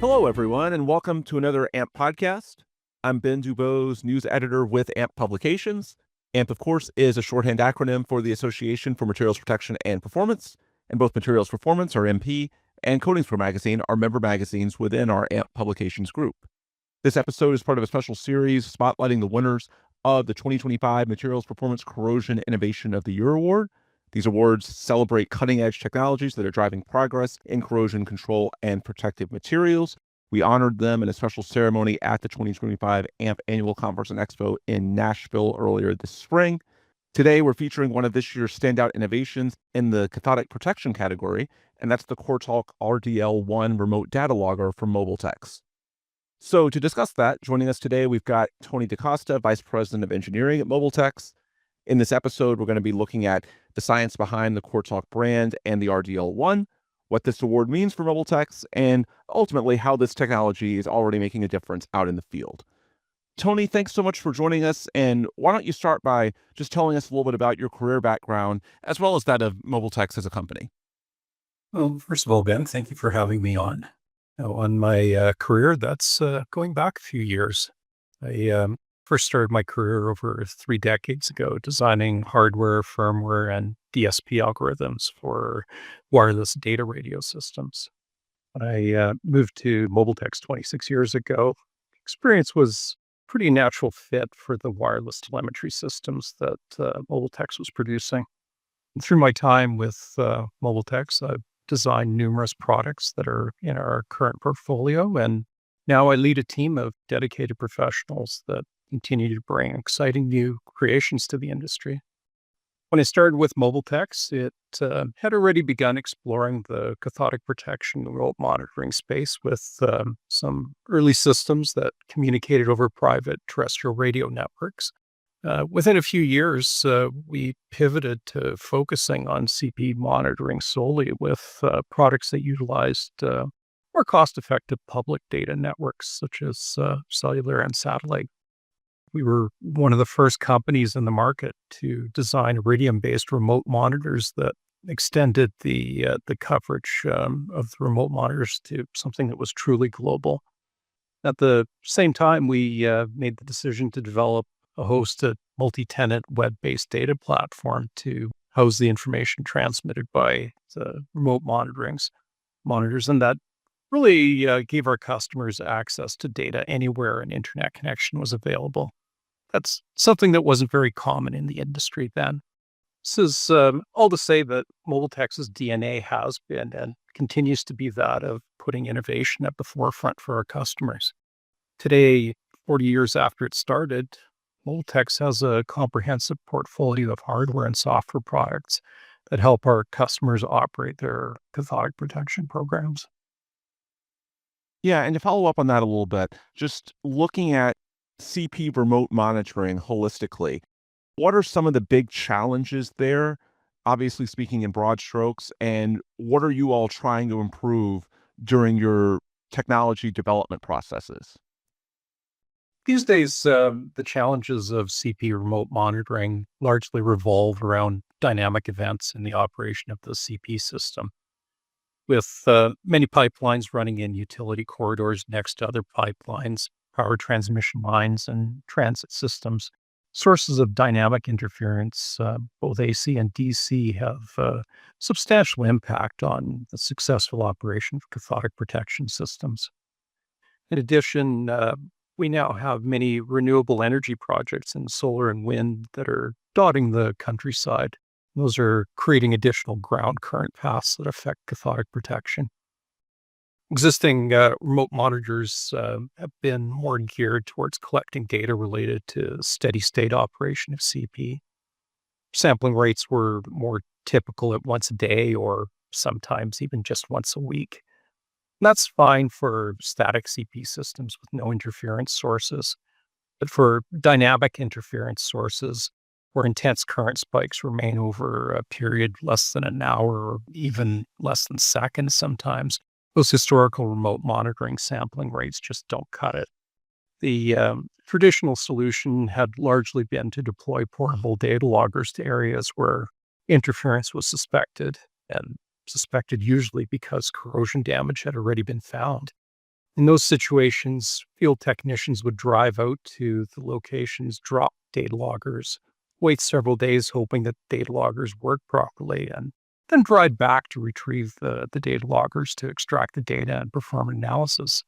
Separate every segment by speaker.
Speaker 1: Hello, everyone, and welcome to another AMP podcast. I'm Ben Dubose, news editor with AMP Publications. AMP, of course, is a shorthand acronym for the Association for Materials Protection and Performance, and both Materials Performance, or MP, and Coatings Pro Magazine are member magazines within our AMP Publications group. This episode is part of a special series spotlighting the winners of the 2025 Materials Performance Corrosion Innovation of the Year Award. These awards celebrate cutting-edge technologies that are driving progress in corrosion control and protective materials. We honored them in a special ceremony at the 2025 AMP Annual Conference and Expo in Nashville earlier this spring. Today, we're featuring one of this year's standout innovations in the cathodic protection category, and that's the CorTalk RDL1 Remote Datalogger from MOBILTEX. So to discuss that, joining us today, we've got Tony DaCosta, Vice President of Engineering at MOBILTEX. In this episode, we're going to be looking at the science behind the CorTalk brand and the RDL1, what this award means for MOBILTEX, and ultimately how this technology is already making a difference out in the field. Tony, thanks so much for joining us. And why don't you start by just telling us a little bit about your career background, as well as that of MOBILTEX as a company?
Speaker 2: Well, first of all, Ben, thank you for having me on. Now, on my career, that's going back a few years. I first started my career over 3 decades ago, designing hardware, firmware, and DSP algorithms for wireless data radio systems. When I moved to MOBILTEX 26 years ago, experience was a pretty natural fit for the wireless telemetry systems that MOBILTEX was producing. And through my time with MOBILTEX, I've designed numerous products that are in our current portfolio, and now I lead a team of dedicated professionals that continue to bring exciting new creations to the industry. When I started with MOBILTEX, it had already begun exploring the cathodic protection remote monitoring space with some early systems that communicated over private terrestrial radio networks. Within a few years, we pivoted to focusing on CP monitoring solely with products that utilized more cost-effective public data networks such as cellular and satellite. We were one of the first companies in the market to design iridium-based remote monitors that extended the coverage of the remote monitors to something that was truly global. At the same time, we made the decision to develop a hosted multi-tenant web-based data platform to house the information transmitted by the remote monitors, and that really gave our customers access to data anywhere an internet connection was available. That's something that wasn't very common in the industry then. This is all to say that MOBILTEX's DNA has been and continues to be that of putting innovation at the forefront for our customers. Today, 40 years after it started, MOBILTEX has a comprehensive portfolio of hardware and software products that help our customers operate their cathodic protection programs.
Speaker 1: Yeah, and to follow up on that a little bit, just looking at CP remote monitoring holistically, what are some of the big challenges there, obviously speaking in broad strokes, and what are you all trying to improve during your technology development processes?
Speaker 2: These days, the challenges of CP remote monitoring largely revolve around dynamic events in the operation of the CP system. With many pipelines running in utility corridors next to other pipelines, power transmission lines, and transit systems, sources of dynamic interference, both AC and DC, have substantial impact on the successful operation of cathodic protection systems. In addition, we now have many renewable energy projects in solar and wind that are dotting the countryside. Those are creating additional ground current paths that affect cathodic protection. Existing remote monitors have been more geared towards collecting data related to steady state operation of CP. Sampling rates were more typical at once a day or sometimes even just once a week. And that's fine for static CP systems with no interference sources. But for dynamic interference sources, where intense current spikes remain over a period less than an hour or even less than seconds sometimes, those historical remote monitoring sampling rates just don't cut it. The traditional solution had largely been to deploy portable data loggers to areas where interference was suspected, and suspected usually because corrosion damage had already been found. In those situations, field technicians would drive out to the locations, drop data loggers, wait several days hoping that data loggers work properly, and then drive back to retrieve the data loggers to extract the data and perform analysis.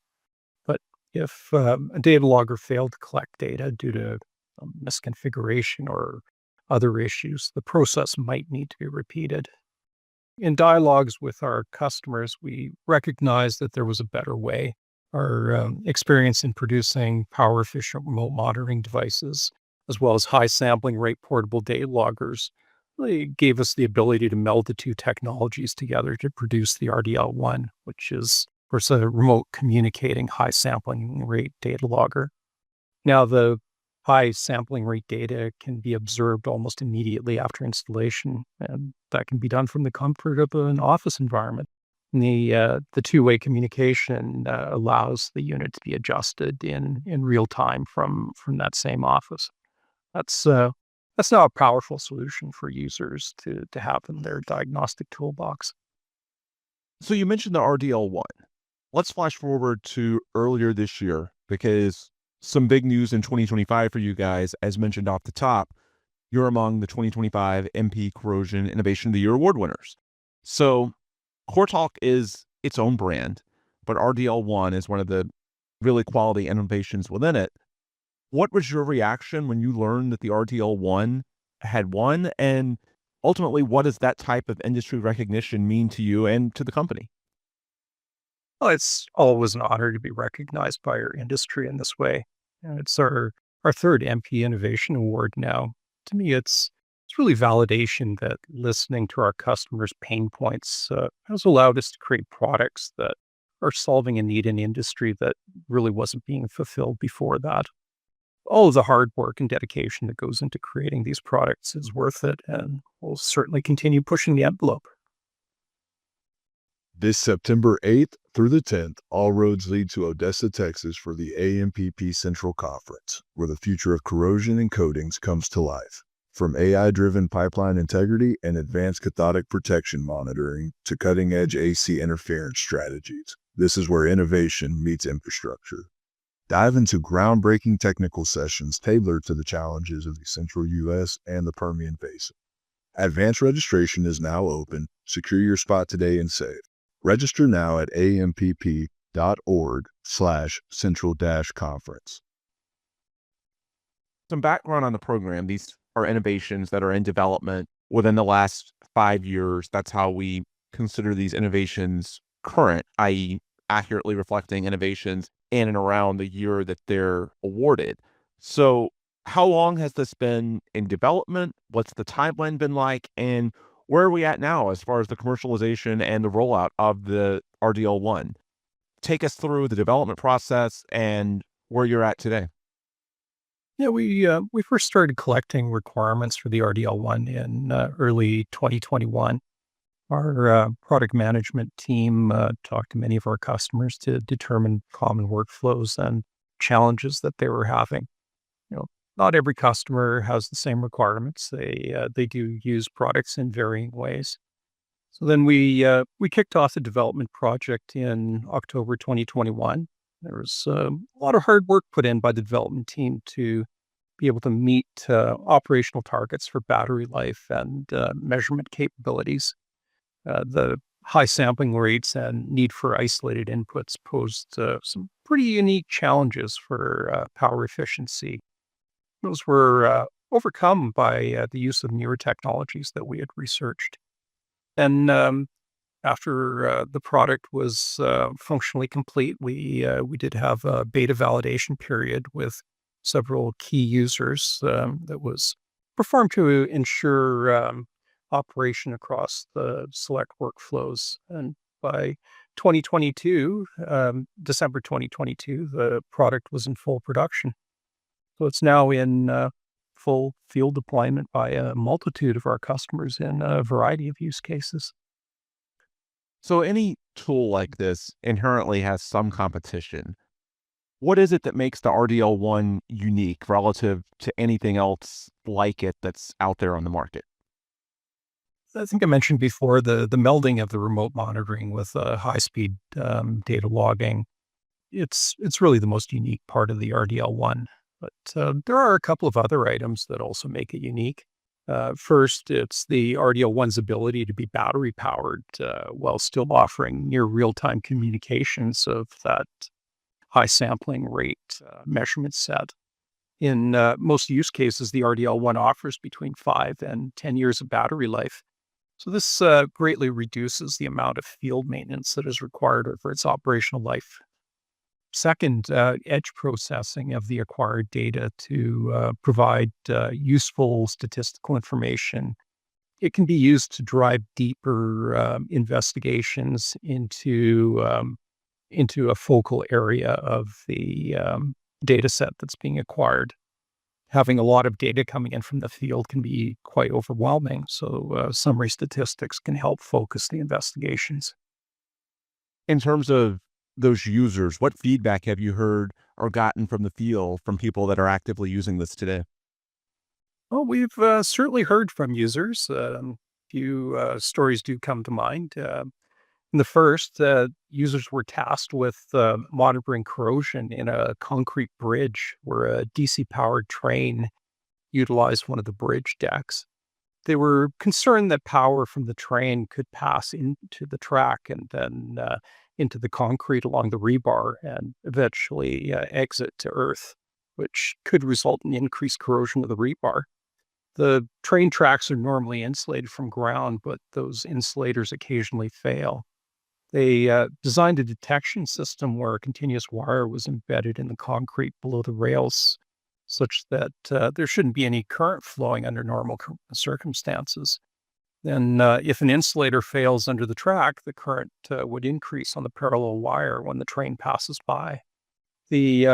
Speaker 2: But if a data logger failed to collect data due to misconfiguration or other issues, the process might need to be repeated. In dialogues with our customers, we recognized that there was a better way. Our experience in producing power efficient remote monitoring devices, as well as high sampling rate portable data loggers, really gave us the ability to meld the two technologies together to produce the RDL1, which is, of course, a remote communicating high sampling rate data logger. Now, the high sampling rate data can be observed almost immediately after installation, and that can be done from the comfort of an office environment. And the two-way communication allows the unit to be adjusted in real time from that same office. That's that's now a powerful solution for users to have in their diagnostic toolbox.
Speaker 1: So you mentioned the RDL1. Let's flash forward to earlier this year because some big news in 2025 for you guys, as mentioned off the top, you're among the 2025 MP Corrosion Innovation of the Year award winners. So CorTalk is its own brand, but RDL1 is one of the really quality innovations within it. What was your reaction when you learned that the RDL1 had won? And ultimately, what does that type of industry recognition mean to you and to the company?
Speaker 2: Well, it's always an honor to be recognized by our industry in this way. It's our third MP Innovation Award now. To me, it's really validation that listening to our customers' pain points has allowed us to create products that are solving a need in industry that really wasn't being fulfilled before that. All of the hard work and dedication that goes into creating these products is worth it, and we'll certainly continue pushing the envelope.
Speaker 3: This September 8th through the 10th, all roads lead to Odessa, Texas for the AMPP Central Conference, where the future of corrosion and coatings comes to life. From AI-driven pipeline integrity and advanced cathodic protection monitoring to cutting-edge AC interference strategies, this is where innovation meets infrastructure. Dive into groundbreaking technical sessions tailored to the challenges of the Central U.S. and the Permian Basin. Advanced registration is now open. Secure your spot today and save. Register now at ampp.org/central-conference.
Speaker 1: Some background on the program. These are innovations that are in development within the last 5 years. That's how we consider these innovations current, i.e., accurately reflecting innovations in and around the year that they're awarded. So how long has this been in development? What's the timeline been like? And where are we at now as far as the commercialization and the rollout of the RDL1? Take us through the development process and where you're at today.
Speaker 2: Yeah, we first started collecting requirements for the RDL1 in early 2021. Our product management team talked to many of our customers to determine common workflows and challenges that they were having. You know, not every customer has the same requirements. They do use products in varying ways. So then we kicked off the development project in October 2021. There was a lot of hard work put in by the development team to be able to meet operational targets for battery life and measurement capabilities. The high sampling rates and need for isolated inputs posed some pretty unique challenges for power efficiency. Those were overcome by the use of newer technologies that we had researched. And after the product was functionally complete, we did have a beta validation period with several key users that was performed to ensure operation across the select workflows. And by 2022, December 2022, the product was in full production. So it's now in full field deployment by a multitude of our customers in a variety of use cases.
Speaker 1: So any tool like this inherently has some competition. What is it that makes the RDL1 unique relative to anything else like it that's out there on the market?
Speaker 2: I think I mentioned before the melding of the remote monitoring with high-speed data logging it's really the most unique part of the RDL1. But there are a couple of other items that also make it unique. First, it's the RDL1's ability to be battery powered while still offering near real-time communications of that high sampling rate measurement set. In most use cases, the RDL1 offers between 5 and 10 years of battery life. So this greatly reduces the amount of field maintenance that is required over its operational life. Second, edge processing of the acquired data to provide useful statistical information. It can be used to drive deeper investigations into a focal area of the data set that's being acquired. Having a lot of data coming in from the field can be quite overwhelming, so summary statistics can help focus the investigations.
Speaker 1: In terms of those users, what feedback have you heard or gotten from the field from people that are actively using this today?
Speaker 2: Well, we've certainly heard from users. Few stories do come to mind. In the first, users were tasked with monitoring corrosion in a concrete bridge where a DC-powered train utilized one of the bridge decks. They were concerned that power from the train could pass into the track and then into the concrete along the rebar and eventually exit to earth, which could result in increased corrosion of the rebar. The train tracks are normally insulated from ground, but those insulators occasionally fail. They designed a detection system where a continuous wire was embedded in the concrete below the rails, such that there shouldn't be any current flowing under normal circumstances. Then, if an insulator fails under the track, the current would increase on the parallel wire when the train passes by. The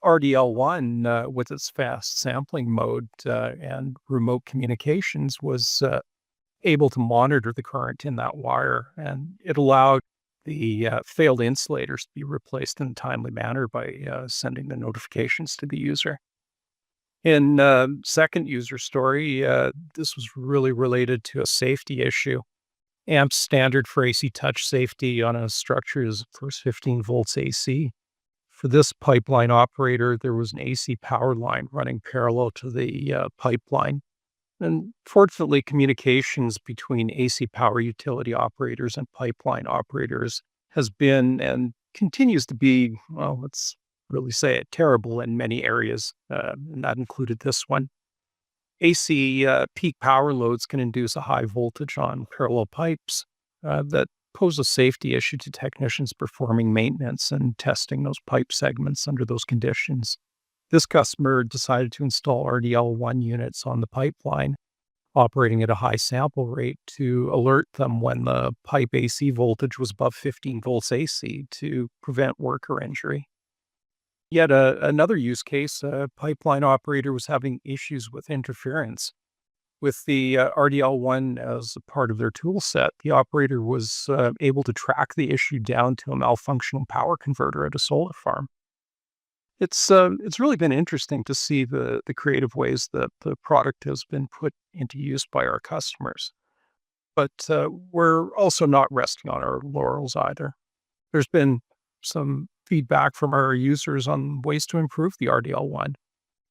Speaker 2: RDL1, with its fast sampling mode and remote communications, was able to monitor the current in that wire, and it allowed the failed insulators to be replaced in a timely manner by sending the notifications to the user. In second user story, this was really related to a safety issue. AMP's standard for AC touch safety on a structure is first 15 volts AC. For this pipeline operator, there was an AC power line running parallel to the pipeline. And fortunately, communications between AC power utility operators and pipeline operators has been and continues to be, well, let's really say it, terrible in many areas, and that included this one. AC peak power loads can induce a high voltage on parallel pipes that pose a safety issue to technicians performing maintenance and testing those pipe segments under those conditions. This customer decided to install RDL1 units on the pipeline, operating at a high sample rate to alert them when the pipe AC voltage was above 15 volts AC to prevent worker injury. Yet another use case, a pipeline operator was having issues with interference. With the RDL1 as a part of their tool set, the operator was able to track the issue down to a malfunctioning power converter at a solar farm. It's really been interesting to see the creative ways that the product has been put into use by our customers. But we're also not resting on our laurels either. There's been some feedback from our users on ways to improve the RDL1.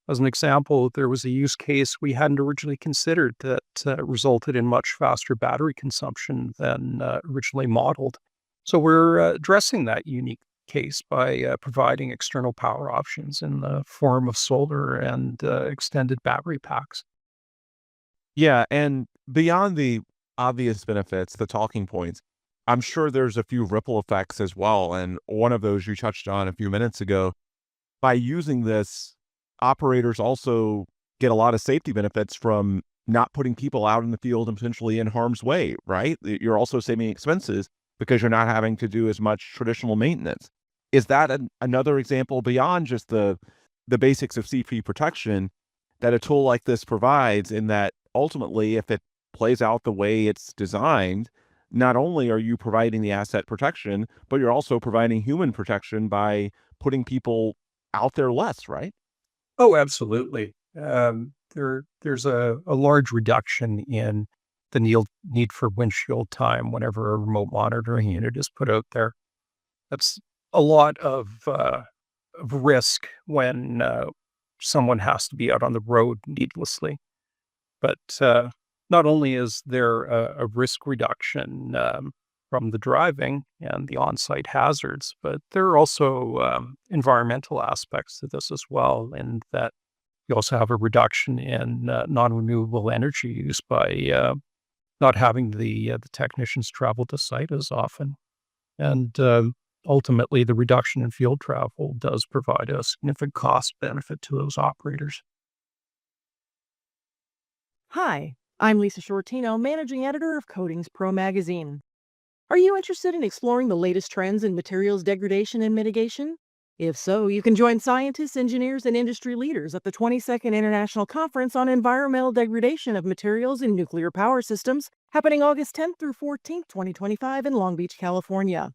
Speaker 2: As an example, there was a use case we hadn't originally considered that resulted in much faster battery consumption than originally modeled. So we're addressing that unique case by providing external power options in the form of solar and extended battery packs.
Speaker 1: Yeah, and beyond the obvious benefits, the talking points, I'm sure there's a few ripple effects as well. And one of those you touched on a few minutes ago. By using this, operators also get a lot of safety benefits from not putting people out in the field and potentially in harm's way, right? You're also saving expenses because you're not having to do as much traditional maintenance. Is that another example beyond just the basics of CP protection that a tool like this provides, in that ultimately, if it plays out the way it's designed, not only are you providing the asset protection, but you're also providing human protection by putting people out there less, right?
Speaker 2: Oh, absolutely. There's a large reduction in the need for windshield time whenever a remote monitoring unit is put out there. That's a lot of risk when someone has to be out on the road needlessly. But not only is there a risk reduction from the driving and the on-site hazards, but there are also environmental aspects to this as well, in that you also have a reduction in non-renewable energy use by not having the technicians travel to site as often. And ultimately, the reduction in field travel does provide a significant cost benefit to those operators.
Speaker 4: Hi, I'm Lisa Shortino, Managing Editor of Coatings Pro Magazine. Are you interested in exploring the latest trends in materials degradation and mitigation? If so, you can join scientists, engineers, and industry leaders at the 22nd International Conference on Environmental Degradation of Materials in Nuclear Power Systems, happening August 10th through 14th, 2025 in Long Beach, California.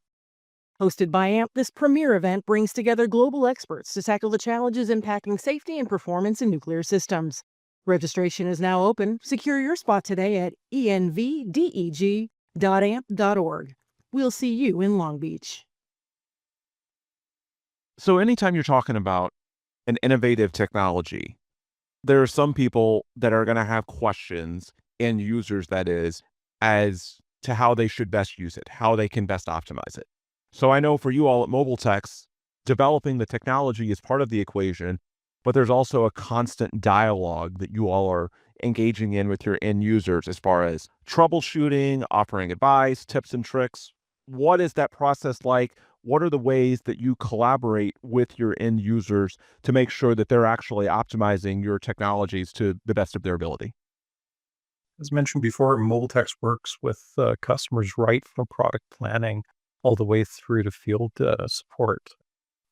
Speaker 4: Hosted by AMP, this premier event brings together global experts to tackle the challenges impacting safety and performance in nuclear systems. Registration is now open. Secure your spot today at envdeg.amp.org. We'll see you in Long Beach.
Speaker 1: So anytime you're talking about an innovative technology, there are some people that are going to have questions, and users that is, as to how they should best use it, how they can best optimize it. So I know for you all at MOBILTEX, developing the technology is part of the equation, but there's also a constant dialogue that you all are engaging in with your end users as far as troubleshooting, offering advice, tips and tricks. What is that process like? What are the ways that you collaborate with your end users to make sure that they're actually optimizing your technologies to the best of their ability?
Speaker 2: As mentioned before, MOBILTEX works with customers right from product planning all the way through to field support.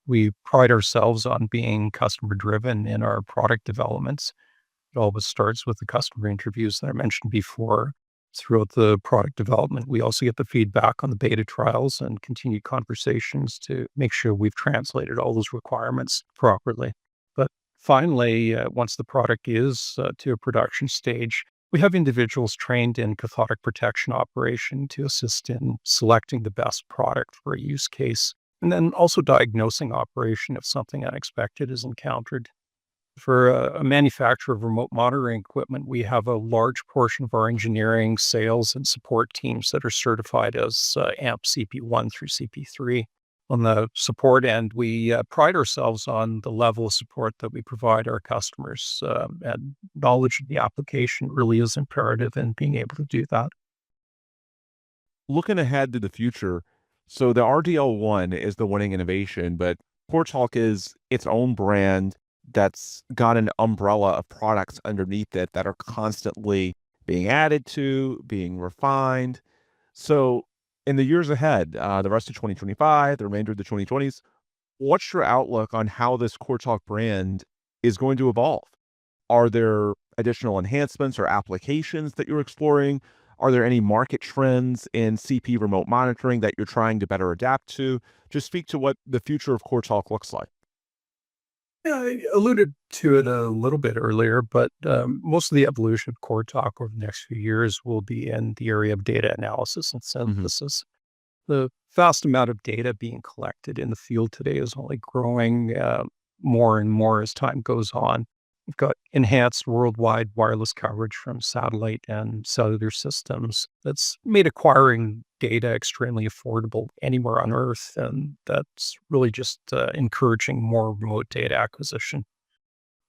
Speaker 2: We pride ourselves on being customer driven in our product developments. It always starts with the customer interviews that I mentioned before. Throughout the product development, we also get the feedback on the beta trials and continued conversations to make sure we've translated all those requirements properly. But finally, once the product is to a production stage, we have individuals trained in cathodic protection operation to assist in selecting the best product for a use case, and then also diagnosing operation if something unexpected is encountered. For a manufacturer of remote monitoring equipment, we have a large portion of our engineering, sales, and support teams that are certified as AMP CP1 through CP3. On the support end, we pride ourselves on the level of support that we provide our customers, and knowledge of the application really is imperative in being able to do that.
Speaker 1: Looking ahead to the future, so the RDL1 is the winning innovation, but CorTalk is its own brand that's got an umbrella of products underneath it that are constantly being added to, being refined. So in the years ahead, the rest of 2025, the remainder of the 2020s, what's your outlook on how this CorTalk brand is going to evolve? Are there additional enhancements or applications that you're exploring? Are there any market trends in CP remote monitoring that you're trying to better adapt to? Just speak to what the future of CorTalk looks like.
Speaker 2: Yeah, I alluded to it a little bit earlier, but most of the evolution of CorTalk over the next few years will be in the area of data analysis and synthesis. The vast amount of data being collected in the field today is only growing more and more as time goes on. We've got enhanced worldwide wireless coverage from satellite and cellular systems that's made acquiring data extremely affordable anywhere on Earth, and that's really just encouraging more remote data acquisition.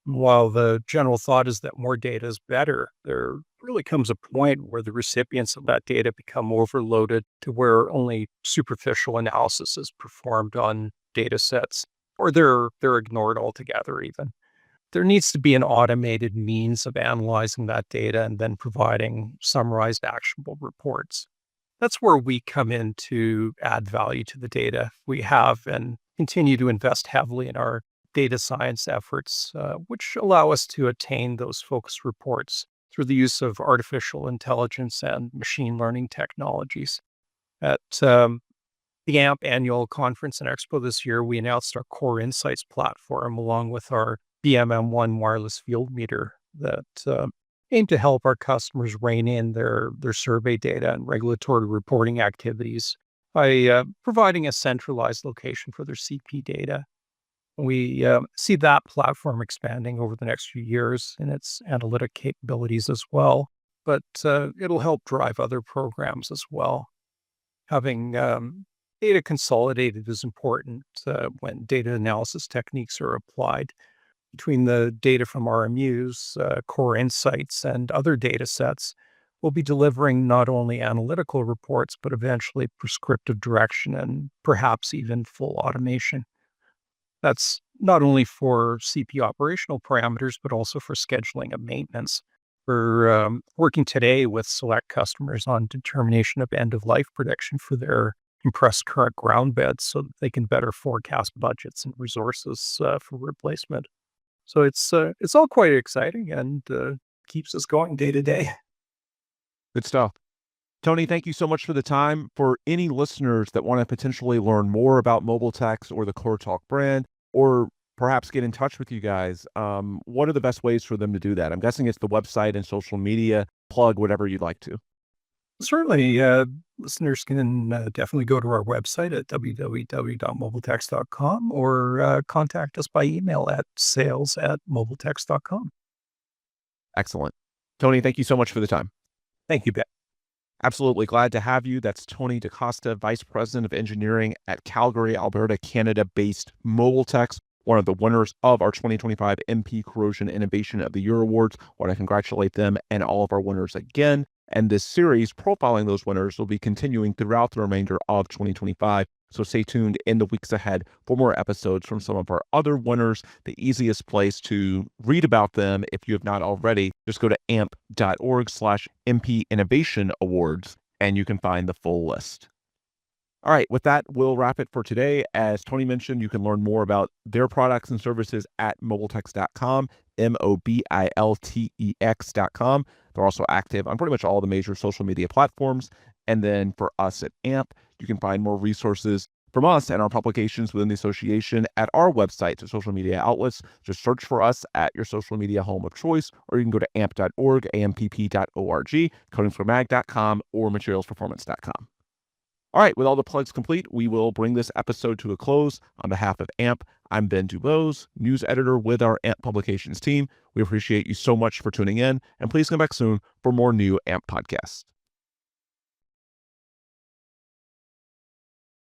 Speaker 2: While the general thought is that more data is better, there really comes a point where the recipients of that data become overloaded to where only superficial analysis is performed on data sets, or they're ignored altogether even. There needs to be an automated means of analyzing that data and then providing summarized actionable reports. That's where we come in to add value to the data. We have and continue to invest heavily in our data science efforts, which allow us to attain those focused reports through the use of artificial intelligence and machine learning technologies. At the AMP annual conference and expo this year, we announced our Core Insights platform along with our BMM1 wireless field meter that aim to help our customers rein in their survey data and regulatory reporting activities by providing a centralized location for their CP data. We see that platform expanding over the next few years in its analytic capabilities as well, but it'll help drive other programs as well. Having data consolidated is important when data analysis techniques are applied. Between the data from RMUs, core insights, and other data sets, we'll be delivering not only analytical reports, but eventually prescriptive direction and perhaps even full automation. That's not only for CP operational parameters, but also for scheduling and maintenance. We're working today with select customers on determination of end-of-life prediction for their compressed current ground beds so that they can better forecast budgets and resources for replacement. So it's all quite exciting and keeps us going day to day.
Speaker 1: Good stuff. Tony, thank you so much for the time. For any listeners that want to potentially learn more about MOBILTEX or the CorTalk brand, or perhaps get in touch with you guys, what are the best ways for them to do that? I'm guessing it's the website and social media. Plug whatever you'd like to.
Speaker 2: Certainly, listeners can definitely go to our website at www.mobiltex.com or contact us by email at sales@mobiltex.com.
Speaker 1: Excellent. Tony, thank you so much for the time.
Speaker 2: Thank you, Ben.
Speaker 1: Absolutely glad to have you. That's Tony DaCosta, Vice President of Engineering at Calgary, Alberta, Canada-based MOBILTEX, one of the winners of our 2025 MP Corrosion Innovation of the Year Awards. I want to congratulate them and all of our winners again. And this series profiling those winners will be continuing throughout the remainder of 2025. So stay tuned in the weeks ahead for more episodes from some of our other winners. The easiest place to read about them, if you have not already, just go to amp.org/MP Innovation Awards, and you can find the full list. All right, with that, we'll wrap it for today. As Tony mentioned, you can learn more about their products and services at mobiltex.com, mobiltex.com. They're also active on pretty much all the major social media platforms. And then for us at AMP, you can find more resources from us and our publications within the association at our website to social media outlets. Just search for us at your social media home of choice, or you can go to amp.org, ampp.org, coatingsformag.com, or materialsperformance.com. All right, with all the plugs complete, we will bring this episode to a close. On behalf of AMP, I'm Ben Dubose, news editor with our AMP Publications team. We appreciate you so much for tuning in, and please come back soon for more new AMP podcasts.